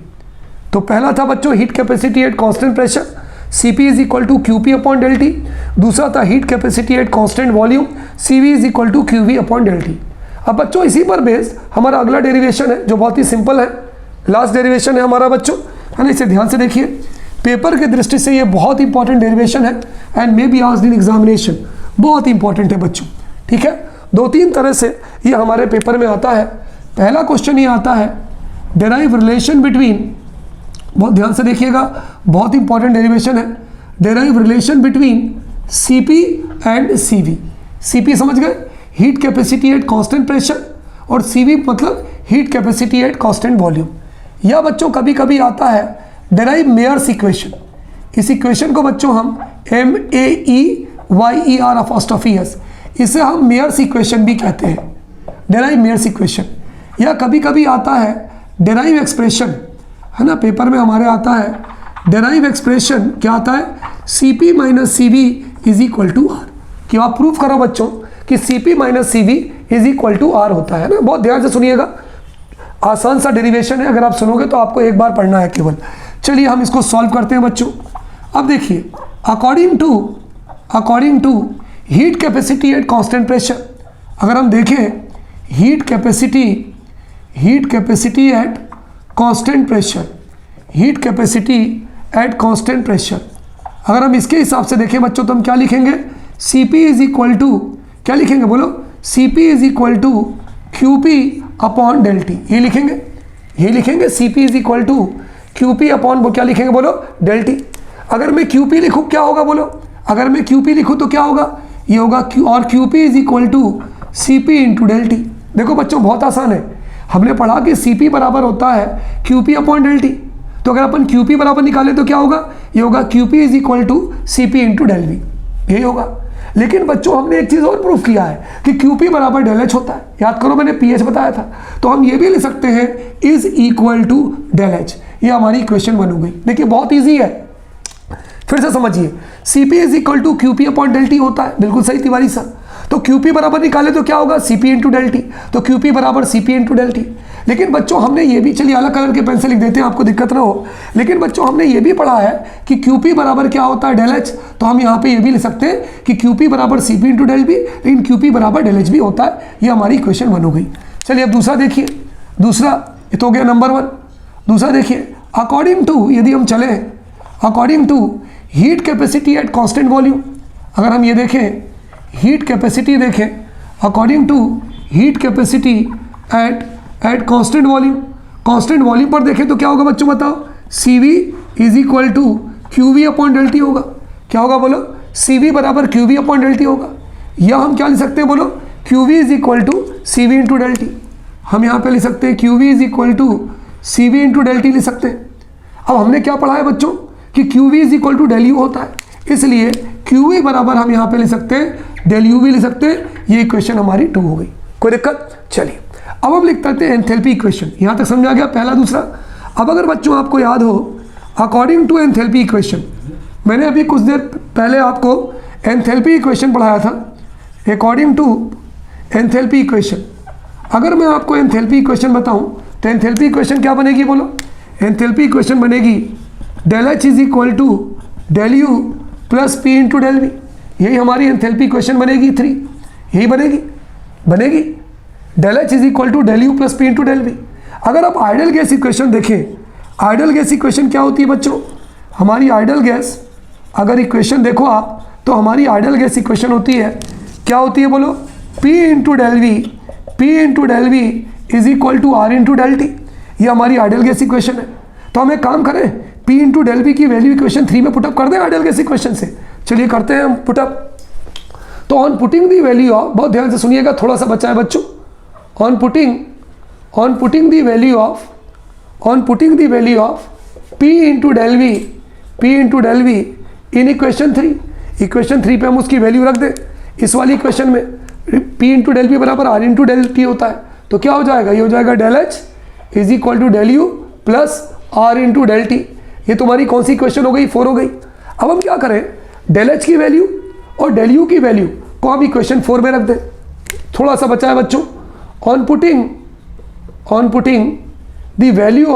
S1: तो पहला था बच्चों heat capacity at constant pressure, CP is equal to QP upon del T. दूसरा था heat capacity at constant volume, CV is equal to QV upon del T. अब बच्चों इसी पर बेस्ड हमारा अगला डेरिवेशन है जो बहुत ही सिंपल है, लास्ट डेरिवेशन है हमारा बच्चों, है ना। इसे ध्यान से देखिए, पेपर की दृष्टि से ये बहुत इंपॉर्टेंट डेरिवेशन है and may be asked in examination, बहुत इंपॉर्टेंट है बच्चों, ठीक है। 2-3 तरह से ये हमारे पेपर में आता है। पहला क्वेश्चन ये आता है डेराइव रिलेशन बिटवीन, बहुत ध्यान से देखिएगा, बहुत इंपॉर्टेंट डेरिवेशन है, derive relation between CP and CV। CP समझ गए, heat capacity at constant pressure, और CV मतलब heat capacity at constant volume. या बच्चों कभी कभी आता है डेराइव मेयर्स इक्वेशन। इस इक्वेशन को बच्चों हम MEEYER अपोस्ट्रोफी इसे हम मेयर्स इक्वेशन भी कहते हैं, डेराइव मेयर्स इक्वेशन। या कभी कभी आता है डेराइव एक्सप्रेशन, है ना, पेपर में हमारे आता है डेराइव एक्सप्रेशन, क्या आता है, CP minus CV is equal to R। कि आप प्रूफ करो बच्चों कि CP minus CV is equal to R होता है ना। बहुत ध्यान से सुनिएगा, आसान सा डेरिवेशन है, अगर आप सुनोगे तो आपको एक बार पढ़ना है केवल। चलिए हम इसको सॉल्व करते हैं बच्चों। अब देखिए, according to heat capacity at constant pressure, अगर हम देखें heat capacity at constant pressure, heat capacity at constant pressure, अगर हम इसके हिसाब से देखें बच्चों तो हम क्या लिखेंगे, CP इज इक्वल टू, क्या लिखेंगे बोलो, CP is equal to QP upon del T. ये लिखेंगे CP is equal to QP upon, वो क्या लिखेंगे बोलो, डेल टी। अगर मैं QP लिखूँ क्या होगा बोलो, अगर मैं QP लिखूँ तो क्या होगा, ये होगा Q, और QP is equal to CP into del T. देखो बच्चों बहुत आसान है, हमने पढ़ा कि CP बराबर होता है QP अपॉन डेल टी। तो अगर अपन QP बराबर निकालें तो क्या होगा, ये होगा QP is equal to CP into del V, यही होगा। लेकिन बच्चों हमने एक चीज़ और प्रूफ किया है कि QP बराबर डेल एच होता है, याद करो मैंने PH बताया था। तो हम ये भी लिख सकते हैं is equal to del H, ये हमारी इक्वेशन बन गई। देखिए बहुत ईजी है, फिर से समझिए, CP is equal to QP upon del T होता है, बिल्कुल सही तिवारी सर। तो QP बराबर निकाले तो क्या होगा, CP इंटू डेल टी, तो QP बराबर CP इंटू डेल टी। लेकिन बच्चों हमने ये भी, चलिए अलग कलर के पेन से लिख देते हैं आपको दिक्कत ना हो, लेकिन बच्चों हमने ये भी पढ़ा है कि QP बराबर क्या होता है, डेल एच। तो हम यहाँ पे ये भी लिख सकते हैं कि QP बराबर CP इंटू डेल बी, लेकिन QP बराबर डेल एच भी होता है। ये हमारी इक्वेशन बन हो गई। चलिए अब दूसरा देखिए, दूसरा ये तो हो गया नंबर 1। दूसरा देखिए, अकॉर्डिंग टू, यदि हम चले according to heat capacity at constant volume, अगर हम ये देखें हीट कैपेसिटी देखें according to heat capacity at constant volume पर देखें तो क्या होगा बच्चों बताओ, CV is equal to QV upon del T होगा। क्या होगा बोलो, CV बराबर QV अपॉन डेल टी होगा। या हम क्या लिख सकते हैं बोलो, QV is equal to CV into del T. हम यहाँ पे लिख सकते हैं QV is equal to CV into del T लिख सकते हैं। अब हमने क्या पढ़ा है बच्चों कि QV is equal to del U होता है, इसलिए QV बराबर हम यहाँ पे लिख सकते हैं डेल यू भी लिख सकते हैं। ये इक्वेशन हमारी 2 हो गई, कोई दिक्कत। चलिए अब हम लिख पाते हैं एंथैल्पी इक्वेशन। यहाँ तक समझ आ गया पहला दूसरा। अब अगर बच्चों आपको याद हो, अकॉर्डिंग टू एंथैल्पी इक्वेशन, मैंने अभी कुछ देर पहले आपको एंथैल्पी इक्वेशन पढ़ाया था। अकॉर्डिंग टू एंथैल्पी इक्वेशन, अगर मैं आपको एंथैल्पी इक्वेशन बताऊं तो एंथैल्पी इक्वेशन क्या बनेगी बोलो, एंथैल्पी इक्वेशन बनेगी del H is equal to del U plus P into del V. यही हमारी एंथैल्पी इक्वेशन बनेगी 3, यही बनेगी del H is equal to del U plus P into del V. अगर आप आइडियल गैस इक्वेशन देखें, ideal gas equation क्या होती है बच्चों, हमारी आइडियल गैस अगर इक्वेशन देखो आप तो हमारी आइडियल गैस इक्वेशन होती है, क्या होती है बोलो, P into del V is equal to R into del T. ये हमारी आइडियल गैस इक्वेशन है। तो हम एक काम करें, P इंटू डेल वी की वैल्यू इक्वेशन 3 में पुटअप कर दें आइडियल गैस इक्वेशन से। चलिए करते हैं हम पुटअप। तो on putting the value of, बहुत ध्यान से सुनिएगा, थोड़ा सा बचा है बच्चों, on putting the value on putting the value of P into del V in equation 3, equation 3 पे हम उसकी वैल्यू रख दें। इस वाली इक्वेशन में P इंटू डेल वी बराबर R इंटू डेल टी होता है, तो क्या हो जाएगा, ये हो जाएगा del H is equal to del U plus R into del T. ये तुम्हारी कौन सी इक्वेशन हो गई, 4 हो गई। अब हम क्या करें, डेल H की वैल्यू और डेल यू की वैल्यू को हम इक्वेशन 4 में रख दें। थोड़ा सा बचा है बच्चों, on putting the value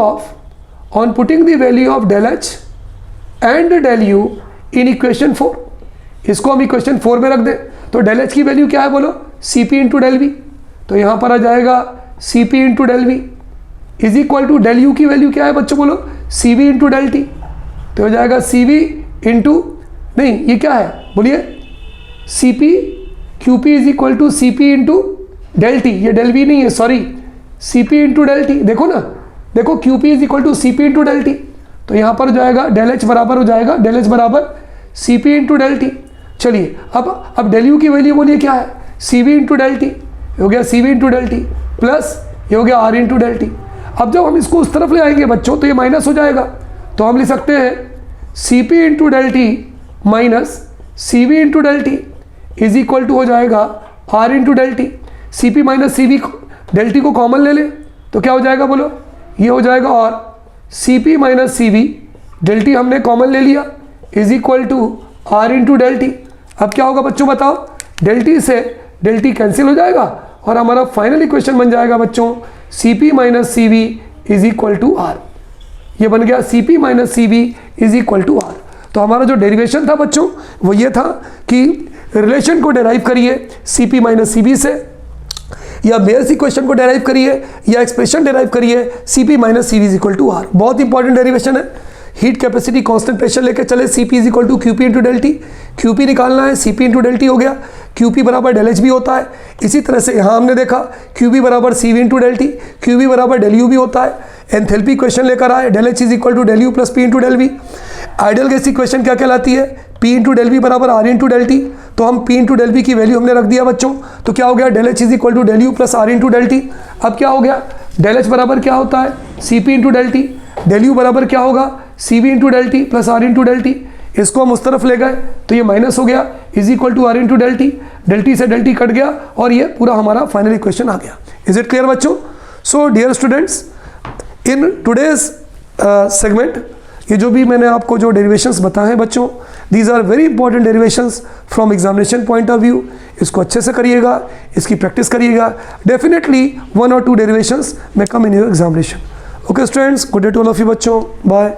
S1: of del H and del U in equation 4, इसको हम इक्वेशन 4 में रख दें। तो डेल H की वैल्यू क्या है बोलो, Cp इंटू डेल वी, तो यहाँ पर आ जाएगा Cp into del V is equal to del U की वैल्यू क्या है बच्चों बोलो, Cv इंटू डेल टी, तो हो जाएगा Cv इंटू, नहीं ये क्या है बोलिए, Cp Qp is equal to Cp into del T, ये डेल वी नहीं है sorry, Cp into del T, देखो ना, देखो Qp is equal to Cp into del T, तो यहाँ पर हो जाएगा डेल H बराबर हो जाएगा, डेल H बराबर Cp इंटू डेल टी। चलिए अब डेल यू की वैल्यू बोलिए क्या है, Cv इंटू डेल टी, हो गया Cv into del T plus ये हो गया R इंटू डेल टी। अब जब हम इसको उस तरफ ले आएंगे बच्चों तो ये माइनस हो जाएगा, तो हम लिख सकते हैं Cp into del T minus Cv into del T is equal to हो जाएगा R into del T. Cp minus Cv del T को कॉमन ले ले तो क्या हो जाएगा बोलो, ये हो जाएगा, और Cp minus Cv del T हमने कॉमन ले लिया is equal to R into del T. अब क्या होगा बच्चों बताओ, डेल टी से डेल टी कैंसिल हो जाएगा और हमारा फाइनल इक्वेशन बन जाएगा बच्चों Cp minus Cv is equal to R। ये बन गया Cp minus Cv is equal to R। तो हमारा जो डेरिवेशन था बच्चों वो ये था कि रिलेशन को डेराइव करिए Cp माइनस Cv से, या बेयर्स इक्वेशन को डेराइव करिए, या एक्सप्रेशन डेराइव करिए Cp minus Cv is equal to R। बहुत इंपॉर्टेंट डेरिवेशन है। हीट कैपेसिटी कांस्टेंट प्रेशर लेके चले, Cp is equal to Qp into del T, Qp निकालना है, Cp इंटू डेल टी हो गया, Qp बराबर डेल H भी होता है। इसी तरह से यहाँ हमने देखा Qb बराबर Cv into del T, Qb बराबर डेल यू भी होता है। एंथैल्पी इक्वेशन लेकर आए, del H is equal to del U plus P into del V. Ideal gas equation क्या कहलाती है, P इंटू डेल वी बराबर R इंटू डेल टी, तो हम P इंटू डेल वी की वैल्यू हमने रख दिया बच्चों, तो क्या हो गया, del H is equal to del U plus R into del T. अब क्या हो गया, डेल H बराबर क्या होता है, Cp into del T, del U बराबर क्या होगा, Cv into del T plus R into del T. इसको हम उस तरफ ले गए तो ये माइनस हो गया is equal to R into del T से डेल टी कट गया और ये पूरा हमारा फाइनल इक्वेशन आ गया। इज इट क्लियर बच्चों? So dear students, in today's segment ये जो भी मैंने आपको जो डेरिवेशंस बताए हैं बच्चों, these are very important derivations from examination point of view. इसको अच्छे से करिएगा, इसकी प्रैक्टिस करिएगा, डेफिनेटली 1 और 2 डेरिवेशंस में come in your examination. Okay students, good day to all of you बच्चों, बाय।